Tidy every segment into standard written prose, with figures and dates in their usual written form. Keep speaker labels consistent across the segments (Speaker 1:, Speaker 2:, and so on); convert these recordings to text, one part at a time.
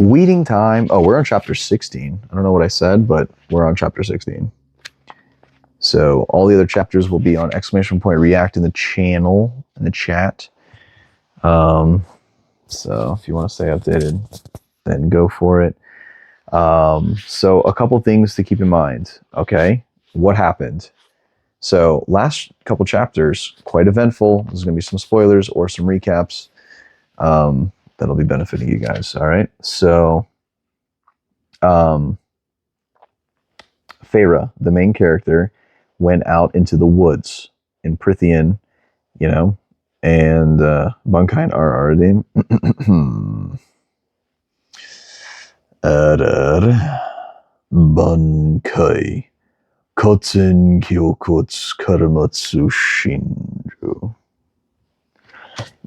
Speaker 1: Weeding time. Oh, we're on chapter 16. I don't know what I said, but we're on chapter 16. So all the other chapters will be on !react in the channel, in the chat. So if you want to stay updated, then go for it. So a couple things to keep in mind. Okay, what happened? So last couple chapters, quite eventful. There's going to be some spoilers or some recaps that'll be benefiting you guys. All right. So Feyre, the main character, went out into the woods in Prythian, you know, and Bunkine Aradim. Bunkai Kotsen Kyokots Karamatsu Shinju.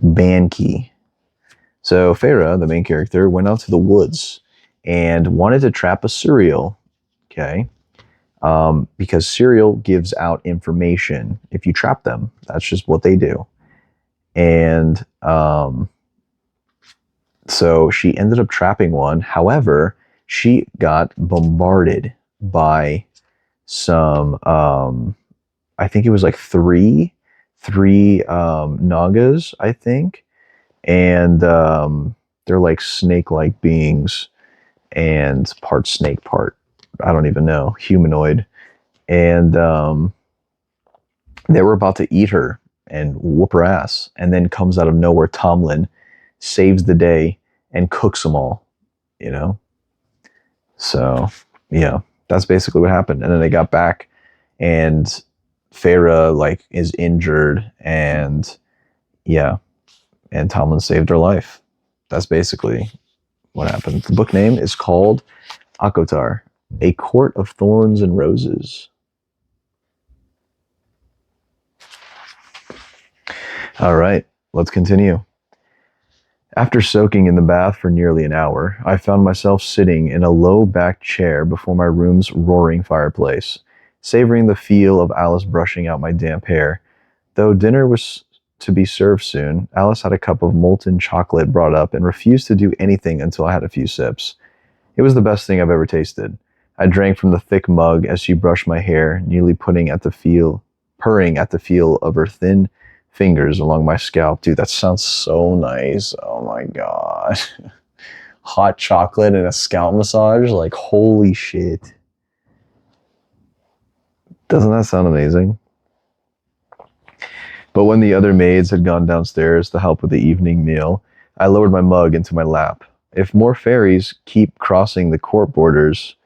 Speaker 1: Banki. So Feyre, the main character, went out to the woods and wanted to trap a cereal. Okay. Because cereal gives out information if you trap them. That's just what they do. And so she ended up trapping one. However, she got bombarded by some, I think it was like three Nagas, I think. And they're like snake-like beings and part snake, part, I don't even know, humanoid. And they were about to eat her and whoop her ass. And then comes out of nowhere Tamlin, saves the day, and cooks them all, you know? So, yeah, that's basically what happened. And then they got back, and Feyre, like, is injured, and, yeah, and Tamlin saved her life. That's basically what happened. The book name is called Akotar, A Court of Thorns and Roses. All right, let's continue. After soaking in the bath for nearly an hour, I found myself sitting in a low-backed chair before my room's roaring fireplace, savoring the feel of Alice brushing out my damp hair. Though dinner was to be served soon, Alice had a cup of molten chocolate brought up and refused to do anything until I had a few sips. It was the best thing I've ever tasted. I drank from the thick mug as she brushed my hair, nearly purring at the feel of her thin fingers along my scalp. Dude, that sounds so nice. Oh my god. Hot chocolate and a scalp massage? Like, holy shit. Doesn't that sound amazing? But when the other maids had gone downstairs to help with the evening meal, I lowered my mug into my lap. If more fairies keep crossing the court borders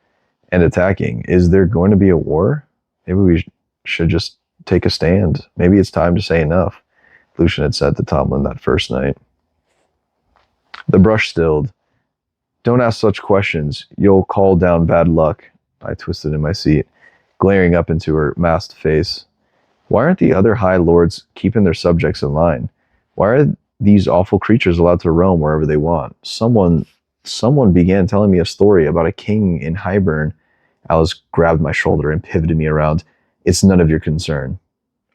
Speaker 1: and attacking, is there going to be a war? Maybe we should just take a stand. Maybe it's time to say enough, Lucian had said to Tamlin that first night. The brush stilled. Don't ask such questions. You'll call down bad luck. I twisted in my seat, glaring up into her masked face. Why aren't the other high lords keeping their subjects in line? Why are these awful creatures allowed to roam wherever they want? Someone began telling me a story about a king in Highburn. Alice grabbed my shoulder and pivoted me around. It's none of your concern.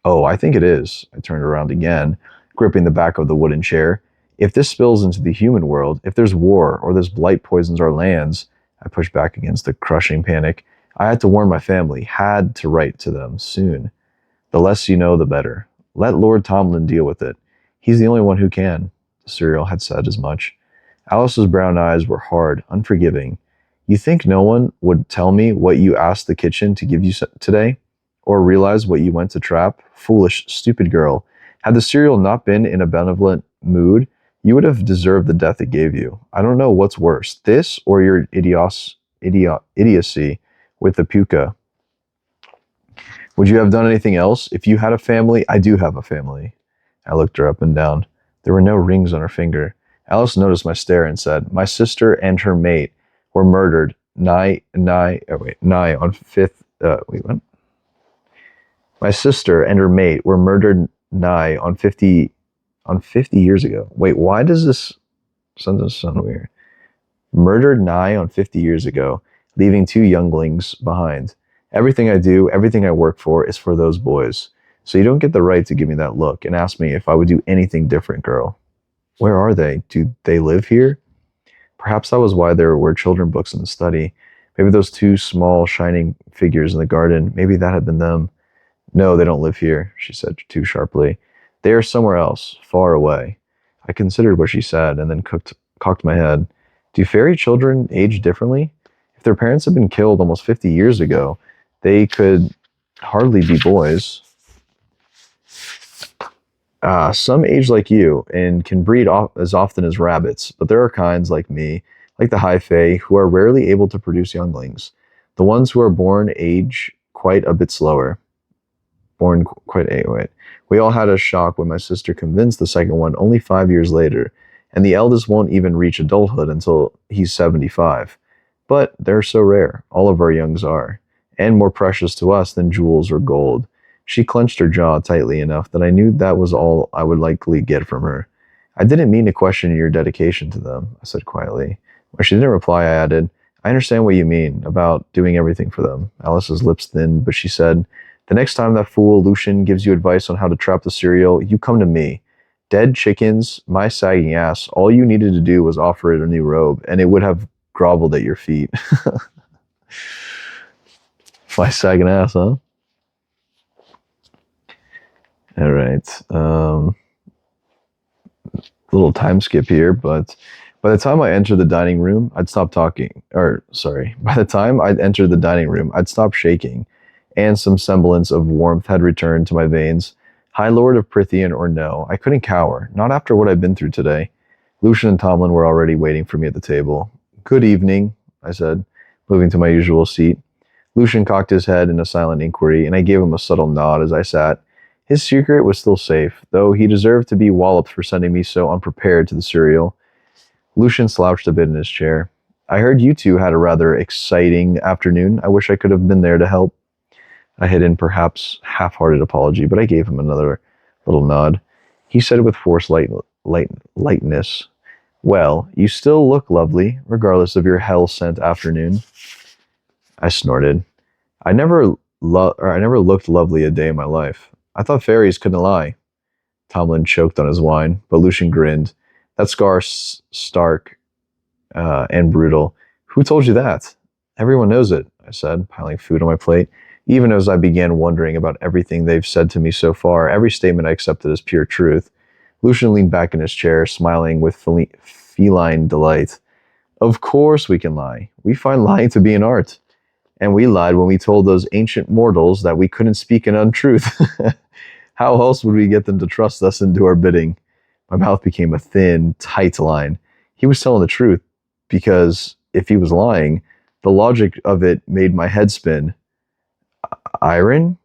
Speaker 1: Oh, I think it is. I turned around again, gripping the back of the wooden chair. If this spills into the human world, if there's war or this blight poisons our lands, I pushed back against the crushing panic. I had to warn my family, had to write to them soon. The less you know, the better. Let Lord Tamlin deal with it. He's the only one who can. The cereal had said as much. Alice's brown eyes were hard, unforgiving. You think no one would tell me what you asked the kitchen to give you today? Or realize what you went to trap? Foolish, stupid girl. Had the cereal not been in a benevolent mood, you would have deserved the death it gave you. I don't know what's worse, this or your idiocy with the puka. Would you have done anything else? If you had a family, I do have a family. I looked her up and down. There were no rings on her finger. Alice noticed my stare and said, my sister and her mate were murdered nigh on 5th, what? My sister and her mate were murdered nigh on 50 years ago. Wait, why does this sentence sound weird? Murdered nigh on 50 years ago, leaving 2 younglings behind. Everything I do, everything I work for is for those boys. So you don't get the right to give me that look and ask me if I would do anything different, girl. Where are they? Do they live here? Perhaps that was why there were children books in the study. Maybe those two small, shining figures in the garden, maybe that had been them. No, they don't live here, she said too sharply. They are somewhere else, far away. I considered what she said and then cocked my head. Do fairy children age differently? If their parents had been killed almost 50 years ago, they could hardly be boys. Some age like you and can breed as often as rabbits, but there are kinds like me, like the high fae, who are rarely able to produce younglings. The ones who are born age quite a bit slower. Wait. We all had a shock when my sister convinced the second one only 5 years later, and the eldest won't even reach adulthood until he's 75. But they're so rare, all of our youngs are, and more precious to us than jewels or gold. She clenched her jaw tightly enough that I knew that was all I would likely get from her. I didn't mean to question your dedication to them, I said quietly. When she didn't reply, I added, I understand what you mean about doing everything for them. Alice's lips thinned, but she said, the next time that fool Lucian gives you advice on how to trap the cereal, you come to me. Dead chickens, my sagging ass, all you needed to do was offer it a new robe, and it would have groveled at your feet. My sagging ass, huh? All right. Little time skip here, but by the time I entered the dining room, I'd stopped talking. By the time I'd entered the dining room, I'd stopped shaking, and some semblance of warmth had returned to my veins. High Lord of Prythian or no, I couldn't cower, not after what I'd been through today. Lucian and Tamlin were already waiting for me at the table. Good evening, I said, moving to my usual seat. Lucian cocked his head in a silent inquiry, and I gave him a subtle nod as I sat. His secret was still safe, though he deserved to be walloped for sending me so unprepared to the cereal. Lucian slouched a bit in his chair. I heard you two had a rather exciting afternoon. I wish I could have been there to help. I hid in perhaps half-hearted apology, but I gave him another little nod. He said with forced lightness, well, you still look lovely, regardless of your hell-sent afternoon. I snorted. I never looked lovely a day in my life. I thought fairies couldn't lie. Tamlin choked on his wine, but Lucian grinned. That scar's stark and brutal. Who told you that? Everyone knows it, I said, piling food on my plate. Even as I began wondering about everything they've said to me so far, every statement I accepted as pure truth. Lucian leaned back in his chair, smiling with feline delight. Of course we can lie. We find lying to be an art. And we lied when we told those ancient mortals that we couldn't speak an untruth. How else would we get them to trust us and do our bidding? My mouth became a thin, tight line. He was telling the truth, because if he was lying, the logic of it made my head spin. Iron? ?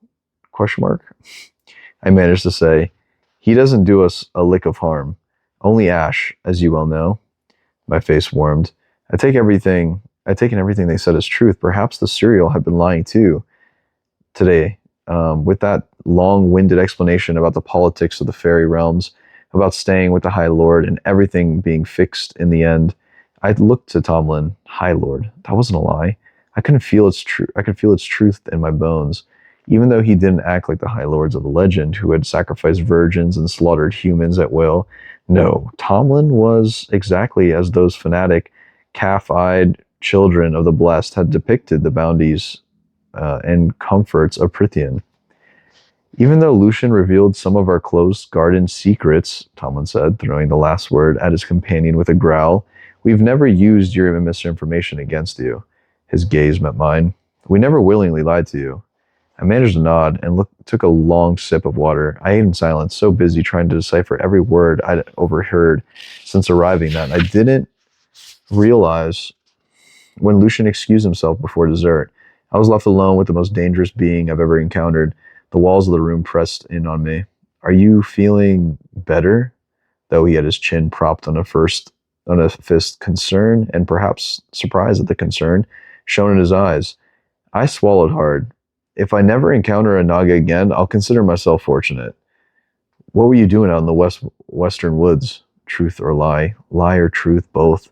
Speaker 1: I managed to say, he doesn't do us a lick of harm. Only ash, as you well know. My face warmed. I'd taken everything they said as truth. Perhaps the cereal had been lying too. Today, with that long-winded explanation about the politics of the fairy realms, about staying with the High Lord and everything being fixed in the end, I looked to Tamlin. High Lord. That wasn't a lie. I could feel its truth in my bones, even though he didn't act like the High Lords of the legend who had sacrificed virgins and slaughtered humans at will. No, Tamlin was exactly as those fanatic, calf-eyed children of the blessed had depicted the bounties and comforts of Prythian. Even though Lucian revealed some of our closed garden secrets, Tamlin said, throwing the last word at his companion with a growl, we've never used your misinformation against you. His gaze met mine. We never willingly lied to you. I managed to nod and took a long sip of water. I ate in silence, so busy trying to decipher every word I'd overheard since arriving that I didn't realize when Lucian excused himself before dessert. I was left alone with the most dangerous being I've ever encountered. The walls of the room pressed in on me. Are you feeling better? Though he had his chin propped on a fist, concern and perhaps surprise at the concern shone in his eyes. I swallowed hard. If I never encounter a Naga again, I'll consider myself fortunate. What were you doing out in the western woods? Truth or lie? Lie or truth, both.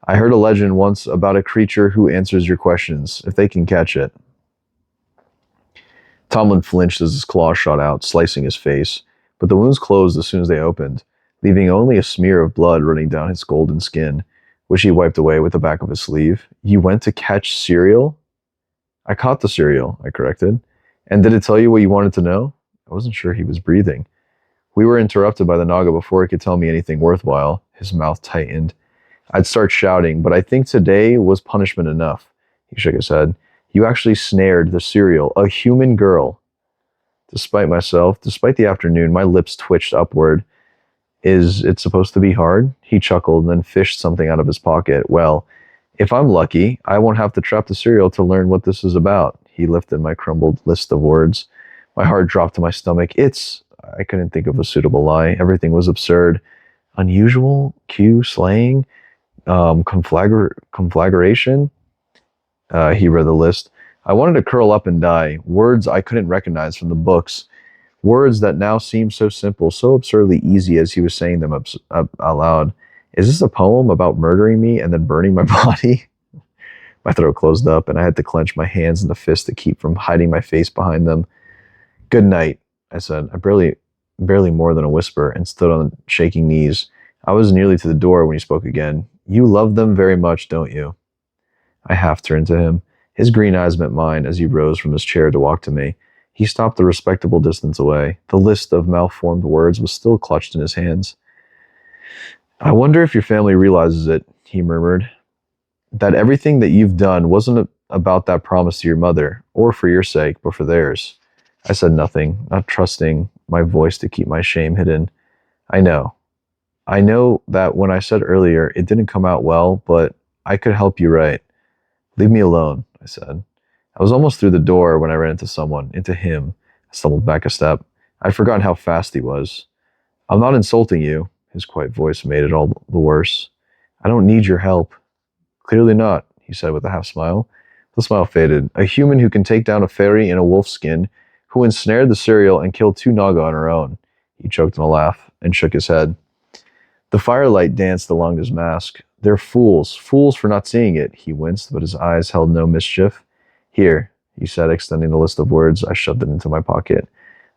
Speaker 1: I heard a legend once about a creature who answers your questions, if they can catch it. Tamlin flinched as his claw shot out, slicing his face, but the wounds closed as soon as they opened, leaving only a smear of blood running down his golden skin. which he wiped away with the back of his sleeve. You went to catch cereal? I caught the cereal, I corrected. And did it tell you what you wanted to know? I wasn't sure he was breathing. We were interrupted by the Naga before he could tell me anything worthwhile. His mouth tightened. I'd start shouting, but I think today was punishment enough. He shook his head. You actually snared the cereal, a human girl. Despite myself, despite the afternoon, my lips twitched upward. Is it supposed to be hard? He chuckled and then fished something out of his pocket. Well, if I'm lucky, I won't have to trap the cereal to learn what this is about. He lifted my crumbled list of words. My heart dropped to my stomach. I couldn't think of a suitable lie. Everything was absurd. Unusual, Q, slaying, conflagration. He read the list. I wanted to curl up and die. Words I couldn't recognize from the books. Words that now seemed so simple, so absurdly easy as he was saying them out loud. Is this a poem about murdering me and then burning my body? My throat closed up, and I had to clench my hands into fists to keep from hiding my face behind them. Good night, I said, barely more than a whisper, and stood on shaking knees. I was nearly to the door when he spoke again. You love them very much, don't you? I half turned to him. His green eyes met mine as he rose from his chair to walk to me. He stopped a respectable distance away. The list of malformed words was still clutched in his hands. I wonder if your family realizes it, he murmured. That everything that you've done wasn't about that promise to your mother, or for your sake, but for theirs. I said nothing, not trusting my voice to keep my shame hidden. I know that when I said earlier it didn't come out well, but I could help you right. Leave me alone, I said. I was almost through the door when I ran into him. I stumbled back a step. I'd forgotten how fast he was. I'm not insulting you. His quiet voice made it all the worse. I don't need your help. Clearly not, he said with a half smile. The smile faded. A human who can take down a fairy in a wolf skin, who ensnared the cereal and killed 2 Naga on her own. He choked in a laugh and shook his head. The firelight danced along his mask. They're fools for not seeing it. He winced, but his eyes held no mischief. Here, he said, extending the list of words. I shoved it into my pocket.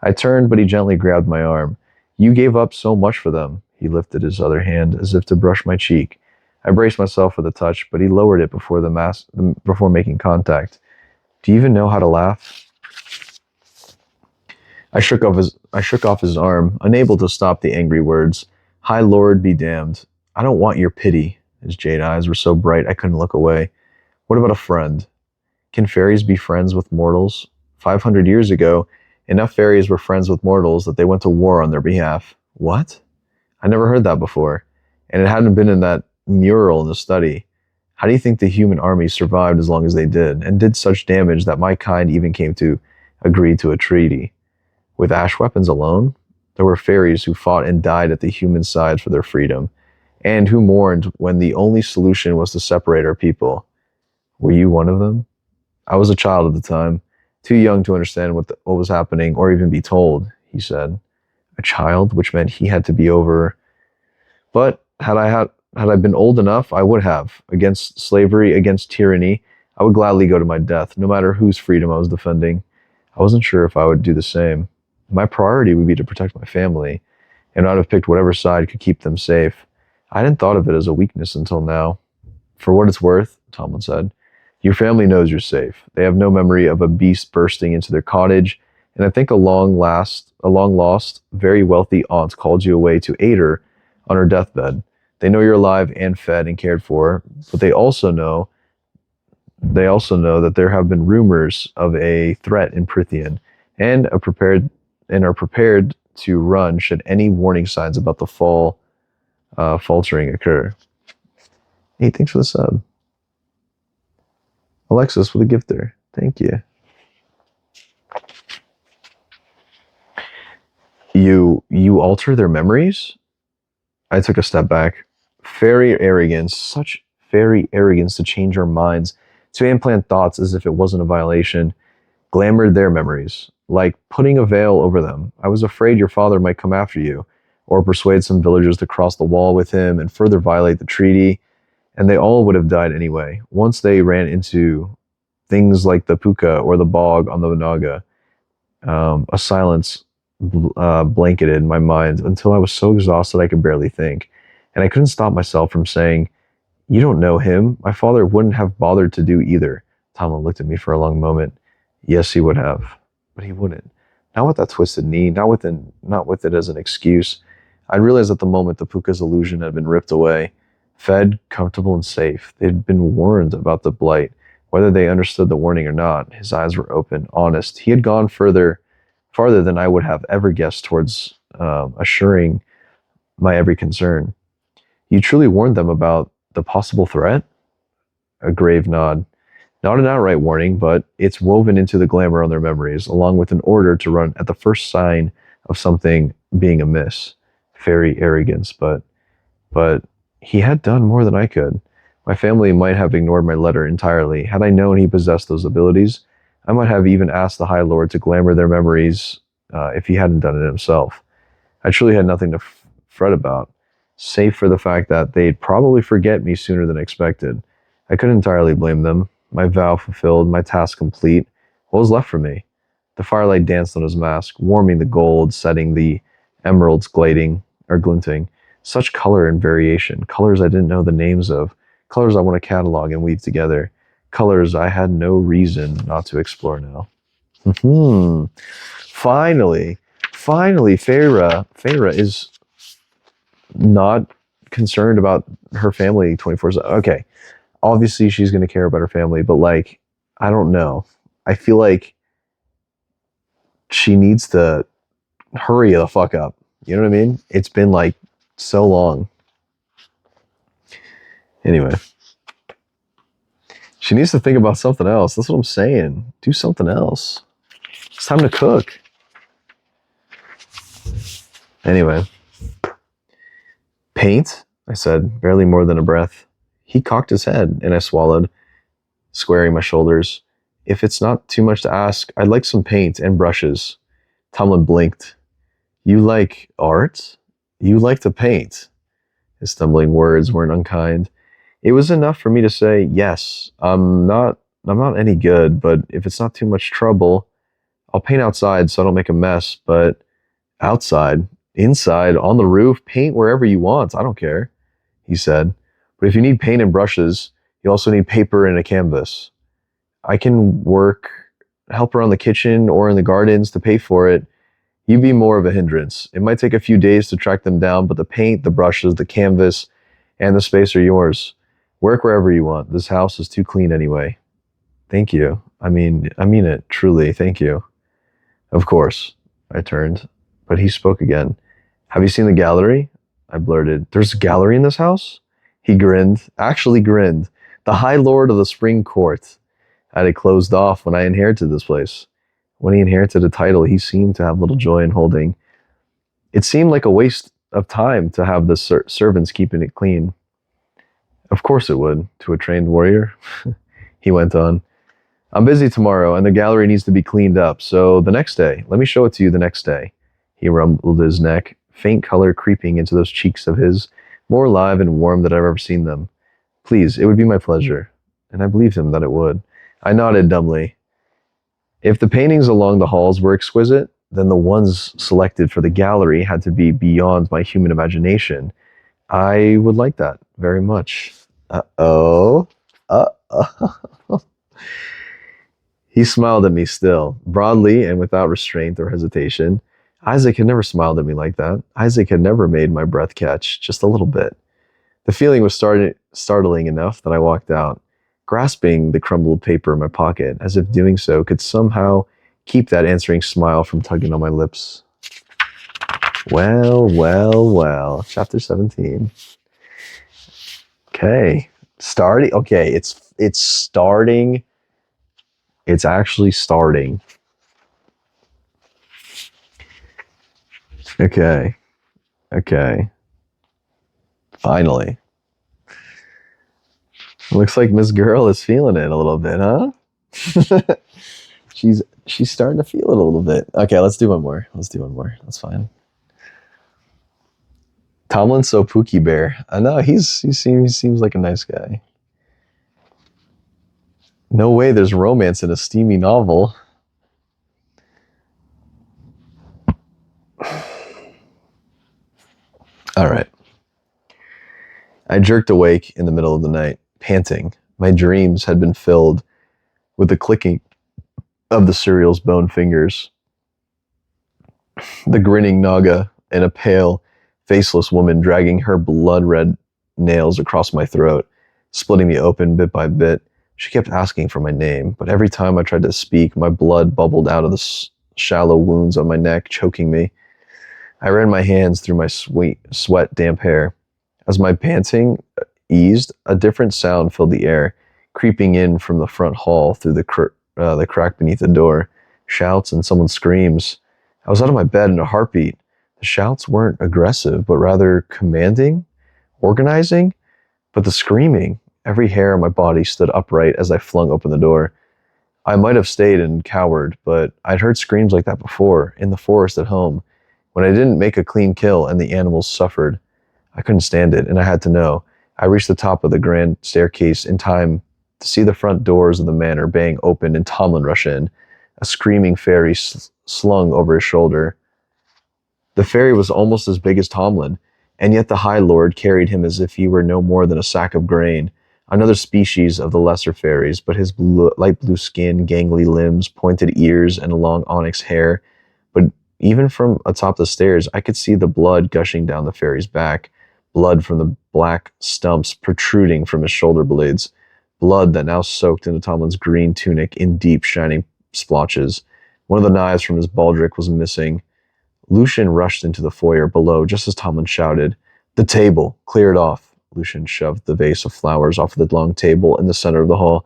Speaker 1: I turned, but he gently grabbed my arm. You gave up so much for them. He lifted his other hand as if to brush my cheek. I braced myself for the touch, but he lowered it before making contact. Do you even know how to laugh? I shook off his arm, unable to stop the angry words. High Lord be damned. I don't want your pity. His jade eyes were so bright I couldn't look away. What about a friend? Can fairies be friends with mortals? 500 years ago, enough fairies were friends with mortals that they went to war on their behalf. What? I never heard that before, and it hadn't been in that mural in the study. How do you think the human army survived as long as they did, and did such damage that my kind even came to agree to a treaty? With ash weapons alone? There were fairies who fought and died at the human side for their freedom, and who mourned when the only solution was to separate our people. Were you one of them? I was a child at the time, too young to understand what was happening or even be told, he said. A child, which meant he had to be over. But had I been old enough, I would have. Against slavery, against tyranny, I would gladly go to my death, no matter whose freedom I was defending. I wasn't sure if I would do the same. My priority would be to protect my family, and I'd have picked whatever side could keep them safe. I hadn't thought of it as a weakness until now. For what it's worth, Tamlin said, your family knows you're safe. They have no memory of a beast bursting into their cottage, and I think a long-lost, very wealthy aunt called you away to aid her on her deathbed. They know you're alive and fed and cared for, but they also know that there have been rumors of a threat in Prithian, and are prepared to run should any warning signs about the faltering occur. Hey, thanks for the sub. Alexis with a gift there. Thank you. You alter their memories? I took a step back. Fairy arrogance, such fairy arrogance to change our minds, to implant thoughts as if it wasn't a violation, glamored their memories, like putting a veil over them. I was afraid your father might come after you, or persuade some villagers to cross the wall with him and further violate the treaty, and they all would have died anyway, once they ran into things like the puka or the bog on the Naga. A silence blanketed my mind until I was so exhausted I could barely think, and I couldn't stop myself from saying, You don't know him. My father wouldn't have bothered to do either. Tamlin looked at me for a long moment. Yes, he would have, but he wouldn't. Not with that twisted knee, not with it as an excuse. I realized at the moment the Puka's illusion had been ripped away. Fed, comfortable, and safe. They'd been warned about the blight. Whether they understood the warning or not, his eyes were open, honest. He had gone farther than I would have ever guessed towards assuring my every concern. You truly warned them about the possible threat? A grave nod. Not an outright warning, but it's woven into the glamour on their memories, along with an order to run at the first sign of something being amiss. Fairy arrogance, but he had done more than I could. My family might have ignored my letter entirely. Had I known he possessed those abilities, I might have even asked the High Lord to glamour their memories if he hadn't done it himself. I truly had nothing to fret about, save for the fact that they'd probably forget me sooner than expected. I couldn't entirely blame them. My vow fulfilled, my task complete. What was left for me? The firelight danced on his mask, warming the gold, setting the emeralds glinting. Such color and variation, colors I didn't know the names of, colors I want to catalog and weave together, colors I had no reason not to explore now. Finally, Feyre is not concerned about her family 24/7. Okay, obviously she's going to care about her family, but like, I don't know. I feel like she needs to hurry the fuck up. You know what I mean? It's been like so long. Anyway, she needs to think about something else. That's what I'm saying. Do something else. It's time to cook. Anyway, paint, I said, barely more than a breath. He cocked his head, and I swallowed, squaring my shoulders. If it's not too much to ask, I'd like some paint and brushes. Tamlin blinked. You like art? You like to paint? His stumbling words weren't unkind. It was enough for me to say, yes, I'm not any good, but if it's not too much trouble, I'll paint outside so I don't make a mess, but outside, inside, on the roof, paint wherever you want. I don't care, he said. But if you need paint and brushes, you also need paper and a canvas. I can help around the kitchen or in the gardens to pay for it. You be more of a hindrance. It might take a few days to track them down, but the paint, the brushes, the canvas, and the space are yours. Work wherever you want. This house is too clean anyway. Thank you. I mean it, truly, thank you. Of course, I turned, but he spoke again. Have you seen the gallery? I blurted. There's a gallery in this house? He grinned, actually grinned. The High Lord of the Spring Court. I had it closed off when I inherited this place. When he inherited a title, he seemed to have little joy in holding. It seemed like a waste of time to have the servants keeping it clean. Of course it would, to a trained warrior. He went on. I'm busy tomorrow, and the gallery needs to be cleaned up, so the next day. Let me show it to you the next day. He rumbled his neck, faint color creeping into those cheeks of his, more alive and warm than I've ever seen them. Please, it would be my pleasure. And I believed him that it would. I nodded dumbly. If the paintings along the halls were exquisite, then the ones selected for the gallery had to be beyond my human imagination. I would like that very much. Uh-oh. Uh-oh. He smiled at me still, broadly and without restraint or hesitation. Isaac had never smiled at me like that. Isaac had never made my breath catch, just a little bit. The feeling was startling enough that I walked out, grasping the crumbled paper in my pocket, as if doing so could somehow keep that answering smile from tugging on my lips. Well. Chapter 17. Okay. Starting. Okay, it's starting. It's actually starting. Okay. Finally. Looks like Miss Girl is feeling it a little bit, huh? She's starting to feel it a little bit. Okay, let's do one more. That's fine. Tamlin's so Pookie Bear. I know he seems like a nice guy. No way there's romance in a steamy novel. All right. I jerked awake in the middle of the night, panting. My dreams had been filled with the clicking of the cereal's bone fingers, the grinning Naga, and a pale, faceless woman dragging her blood-red nails across my throat, splitting me open bit by bit. She kept asking for my name, but every time I tried to speak, my blood bubbled out of the shallow wounds on my neck, choking me. I ran my hands through my sweat damp hair. As my panting eased, a different sound filled the air, creeping in from the front hall through the crack beneath the door. Shouts and someone's screams. I was out of my bed in a heartbeat. The shouts weren't aggressive, but rather commanding, organizing. But the screaming, every hair on my body stood upright as I flung open the door. I might have stayed and cowered, but I'd heard screams like that before, in the forest at home, when I didn't make a clean kill and the animals suffered. I couldn't stand it, and I had to know. I reached the top of the grand staircase in time to see the front doors of the manor bang open and Tamlin rush in, a screaming fairy slung over his shoulder. The fairy was almost as big as Tamlin, and yet the High Lord carried him as if he were no more than a sack of grain, another species of the lesser fairies, but his light blue skin, gangly limbs, pointed ears, and long onyx hair. But even from atop the stairs, I could see the blood gushing down the fairy's back, blood from the black stumps protruding from his shoulder blades, blood that now soaked into Tamlin's green tunic in deep, shining splotches. One of the knives from his baldric was missing. Lucian rushed into the foyer below just as Tamlin shouted, "The table! Clear it off!" Lucian shoved the vase of flowers off the long table in the center of the hall.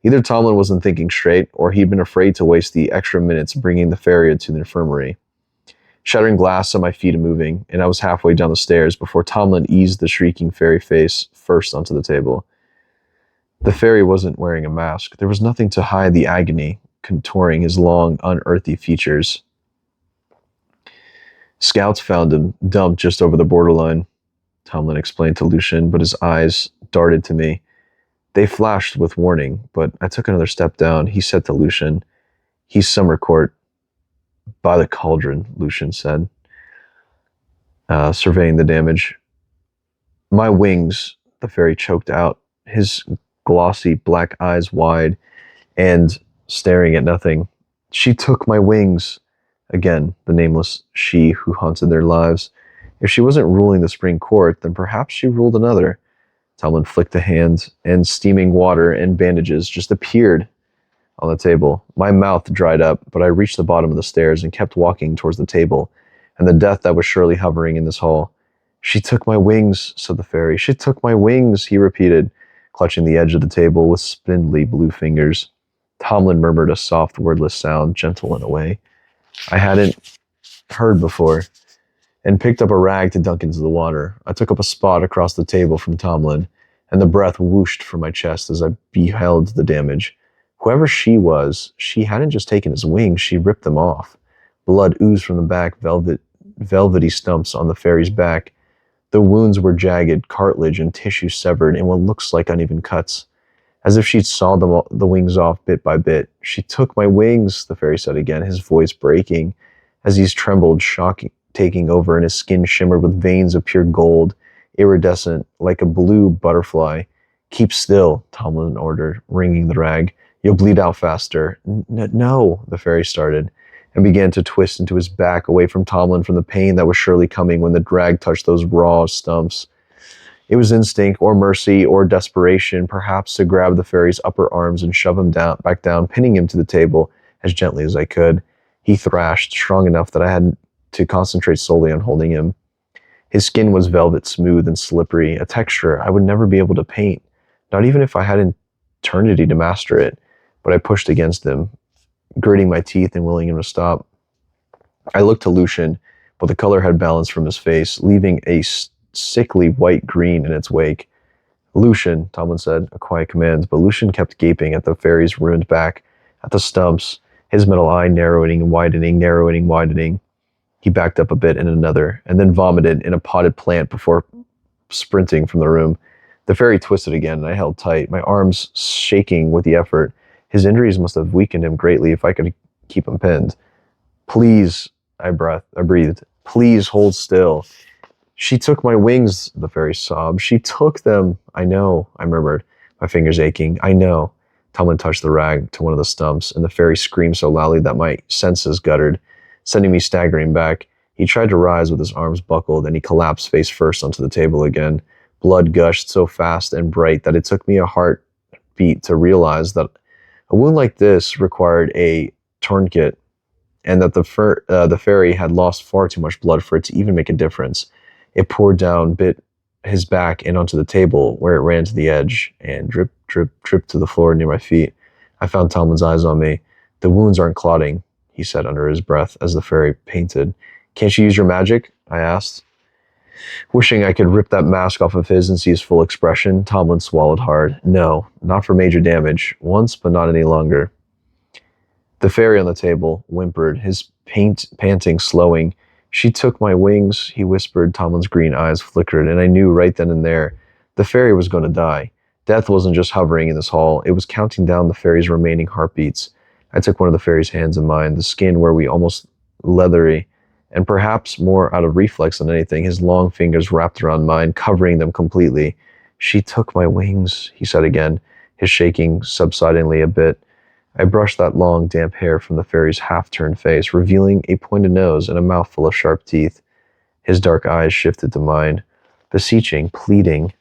Speaker 1: Either Tamlin wasn't thinking straight, or he'd been afraid to waste the extra minutes bringing the fairy to the infirmary. Shattering glass set my feet moving, and I was halfway down the stairs before Tamlin eased the shrieking fairy face first onto the table. The fairy wasn't wearing a mask. There was nothing to hide the agony contouring his long, unearthly features. Scouts found him, dumped just over the borderline, Tamlin explained to Lucian, but his eyes darted to me. They flashed with warning, but I took another step down. He said to Lucian, "He's Summer Court by the cauldron," Lucian said, surveying the damage. "My wings," the fairy choked out, his glossy black eyes wide and staring at nothing. "She took my wings." Again, the nameless she who haunted their lives. If she wasn't ruling the spring court, then perhaps she ruled another. Tamlin flicked a hand, and steaming water and bandages just appeared on the table. My mouth dried up, but I reached the bottom of the stairs and kept walking towards the table, and the death that was surely hovering in this hall. "She took my wings," said the fairy. "She took my wings," he repeated, clutching the edge of the table with spindly blue fingers. Tamlin murmured a soft, wordless sound, gentle in a way I hadn't heard before, and picked up a rag to dunk into the water. I took up a spot across the table from Tamlin, and the breath whooshed from my chest as I beheld the damage. Whoever she was, she hadn't just taken his wings, she ripped them off. Blood oozed from the back, velvety stumps on the fairy's back. The wounds were jagged, cartilage and tissue severed in what looks like uneven cuts, as if she'd sawed the wings off bit by bit. "She took my wings," the fairy said again, his voice breaking as he trembled, shock taking over, and his skin shimmered with veins of pure gold, iridescent like a blue butterfly. "Keep still," Tamlin ordered, wringing the rag. "You'll bleed out faster." No, the fairy started, and began to twist into his back away from Tamlin from the pain that was surely coming when the drag touched those raw stumps. It was instinct, or mercy, or desperation, perhaps, to grab the fairy's upper arms and shove him back down, pinning him to the table as gently as I could. He thrashed, strong enough that I had to concentrate solely on holding him. His skin was velvet smooth and slippery, a texture I would never be able to paint, not even if I had an eternity to master it. But I pushed against him, gritting my teeth and willing him to stop. I looked to Lucian, but the color had balanced from his face, leaving a sickly white-green in its wake. "Lucian," Tamlin said, a quiet command, but Lucian kept gaping at the fairy's ruined back, at the stumps, his metal eye narrowing and widening. He backed up a bit and another, and then vomited in a potted plant before sprinting from the room. The fairy twisted again, and I held tight, my arms shaking with the effort. His injuries must have weakened him greatly if I could keep him pinned. "Please," I breathed. "Please hold still." She took my wings, the fairy sobbed. She took them. I know, I murmured, my fingers aching. I know. Tamlin touched the rag to one of the stumps, and the fairy screamed so loudly that my senses guttered, sending me staggering back. He tried to rise with his arms buckled, and he collapsed face first onto the table again. Blood gushed so fast and bright that it took me a heartbeat to realize that a wound like this required a tourniquet, and that the fairy had lost far too much blood for it to even make a difference. It poured down, bit his back and onto the table, where it ran to the edge, and drip, drip, dripped to the floor near my feet. I found Tamlin's eyes on me. The wounds aren't clotting, he said under his breath as the fairy painted. Can't you use your magic? I asked. Wishing I could rip that mask off of his and see his full expression, Tamlin swallowed hard. No, not for major damage. Once, but not any longer. The fairy on the table whimpered, his panting slowing. She took my wings, he whispered. Tamlin's green eyes flickered, and I knew right then and there the fairy was going to die. Death wasn't just hovering in this hall, it was counting down the fairy's remaining heartbeats. I took one of the fairy's hands in mine, the skin where we almost leathery, and perhaps more out of reflex than anything, his long fingers wrapped around mine, covering them completely. She took my wings, he said again, his shaking subsidingly a bit. I brushed that long, damp hair from the fairy's half-turned face, revealing a pointed nose and a mouth full of sharp teeth. His dark eyes shifted to mine, beseeching, pleading.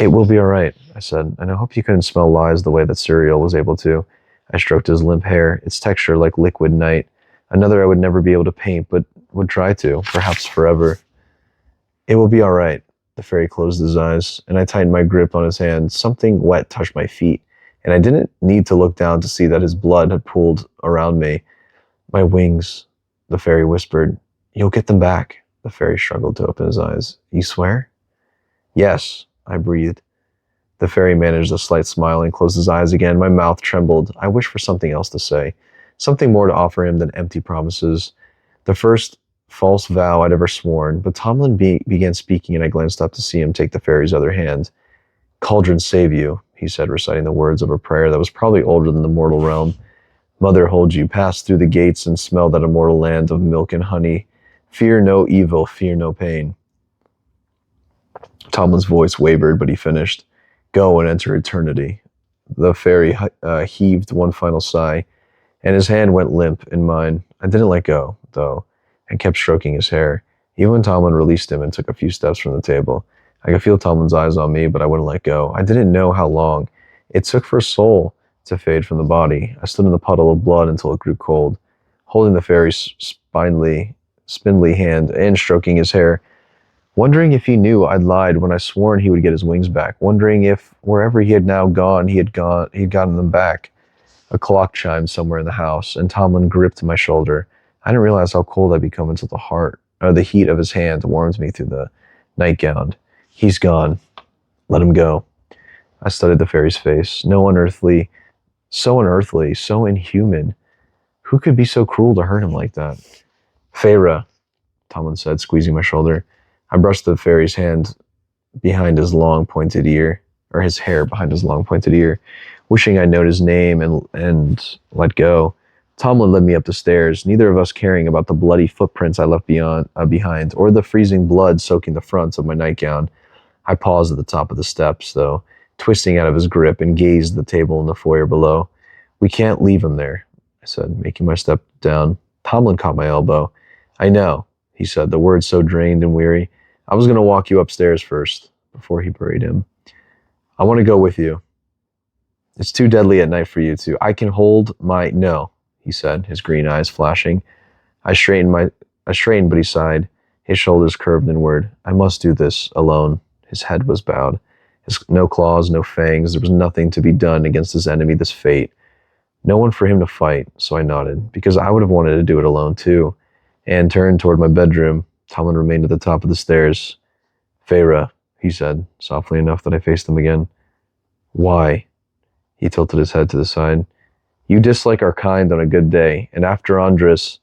Speaker 1: It will be all right, I said, and I hope you couldn't smell lies the way that Serial was able to. I stroked his limp hair, its texture like liquid night. Another I would never be able to paint, but would try to, perhaps forever. It will be all right. The fairy closed his eyes, and I tightened my grip on his hand. Something wet touched my feet, and I didn't need to look down to see that his blood had pooled around me. My wings, the fairy whispered. You'll get them back. The fairy struggled to open his eyes. You swear? Yes, I breathed. The fairy managed a slight smile and closed his eyes again. My mouth trembled. I wished for something else to say, something more to offer him than empty promises. The first false vow I'd ever sworn, but Tamlin began speaking, and I glanced up to see him take the fairy's other hand. Cauldron save you, he said, reciting the words of a prayer that was probably older than the mortal realm. Mother hold you, pass through the gates and smell that immortal land of milk and honey. Fear no evil, fear no pain. Tamlin's voice wavered, but he finished. Go and enter eternity. The fairy heaved one final sigh, and his hand went limp in mine. I didn't let go, though, and kept stroking his hair. Even when Tamlin released him and took a few steps from the table, I could feel Tamlin's eyes on me, but I wouldn't let go. I didn't know how long it took for a soul to fade from the body. I stood in the puddle of blood until it grew cold, holding the fairy's spindly hand and stroking his hair, wondering if he knew I'd lied when I sworn he would get his wings back, wondering if wherever he had now gone, he'd gotten them back. A clock chimed somewhere in the house, and Tamlin gripped my shoulder. I didn't realize how cold I'd become until the heat of his hand warmed me through the nightgown. He's gone. Let him go. I studied the fairy's face. So unearthly, so inhuman. Who could be so cruel to hurt him like that? Feyre, Tamlin said, squeezing my shoulder. I brushed the fairy's hand behind his long pointed ear, or his hair behind his long pointed ear, wishing I'd known his name and let go. Tamlin led me up the stairs, neither of us caring about the bloody footprints I left behind, or the freezing blood soaking the fronts of my nightgown. I paused at the top of the steps, though, twisting out of his grip, and gazed at the table in the foyer below. We can't leave him there, I said, making my step down. Tamlin caught my elbow. I know, he said, the words so drained and weary. I was going to walk you upstairs first, before he buried him. I want to go with you. It's too deadly at night for you two. I can hold my... No, he said, his green eyes flashing. I straightened, but he sighed, his shoulders curved inward. I must do this alone. His head was bowed. No claws, no fangs. There was nothing to be done against his enemy, this fate. No one for him to fight, so I nodded, because I would have wanted to do it alone too, and turned toward my bedroom. Tamlin remained at the top of the stairs. Feyre, he said, softly enough that I faced him again. Why? He tilted his head to the side. You dislike our kind on a good day, and after Andres,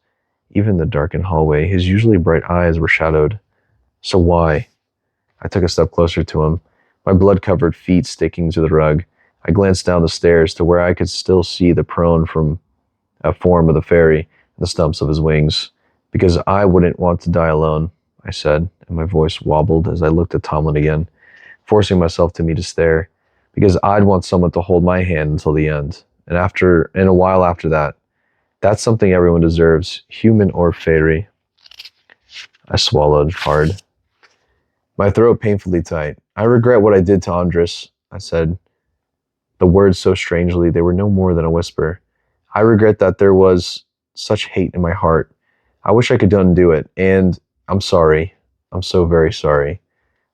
Speaker 1: even the darkened hallway, his usually bright eyes were shadowed. So why? I took a step closer to him, my blood-covered feet sticking to the rug. I glanced down the stairs to where I could still see the form of the fairy and the stumps of his wings. Because I wouldn't want to die alone. I said, and my voice wobbled as I looked at Tamlin again, forcing myself to meet his stare, because I'd want someone to hold my hand until the end. And a while after that, that's something everyone deserves, human or fairy. I swallowed hard, my throat painfully tight. I regret what I did to Andres, I said, the words so strangely they were no more than a whisper. I regret that there was such hate in my heart. I wish I could undo it, and I'm sorry. I'm so very sorry.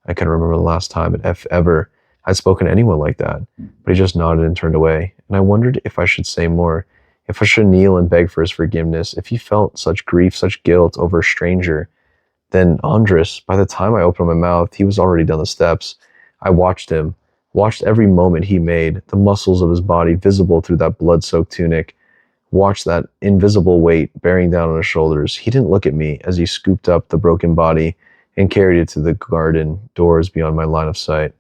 Speaker 1: I can't remember the last time if ever I'd spoken to anyone like that, but he just nodded and turned away, and I wondered if I should say more, if I should kneel and beg for his forgiveness, if he felt such grief, such guilt over a stranger. Then Andres, by the time I opened my mouth, he was already down the steps. I watched him, watched every moment he made, the muscles of his body visible through that blood-soaked tunic, watched that invisible weight bearing down on his shoulders. He didn't look at me as he scooped up the broken body and carried it to the garden doors beyond my line of sight.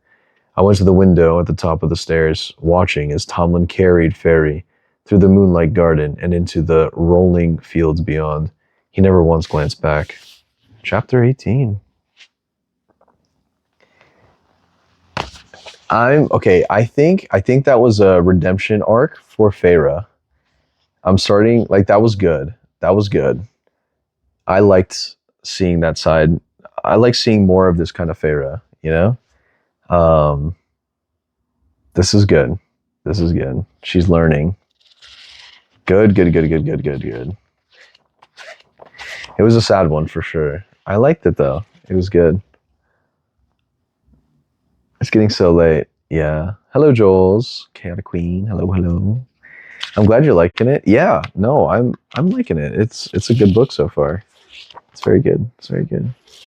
Speaker 1: I went to the window at the top of the stairs, watching as Tamlin carried Fairy through the moonlight garden and into the rolling fields beyond. He never once glanced back. Chapter 18. I think that was a redemption arc for Feyre. I'm starting like that was good. That was good. I liked seeing that side. I like seeing more of this kind of Feyre, you know? This is good. This is good. She's learning. Good. It was a sad one for sure. I liked it though. It was good. It's getting so late. Yeah. Hello, Jollz. Chaotic Queen. Hello. I'm glad you're liking it. Yeah. No, I'm liking it. It's a good book so far. It's very good.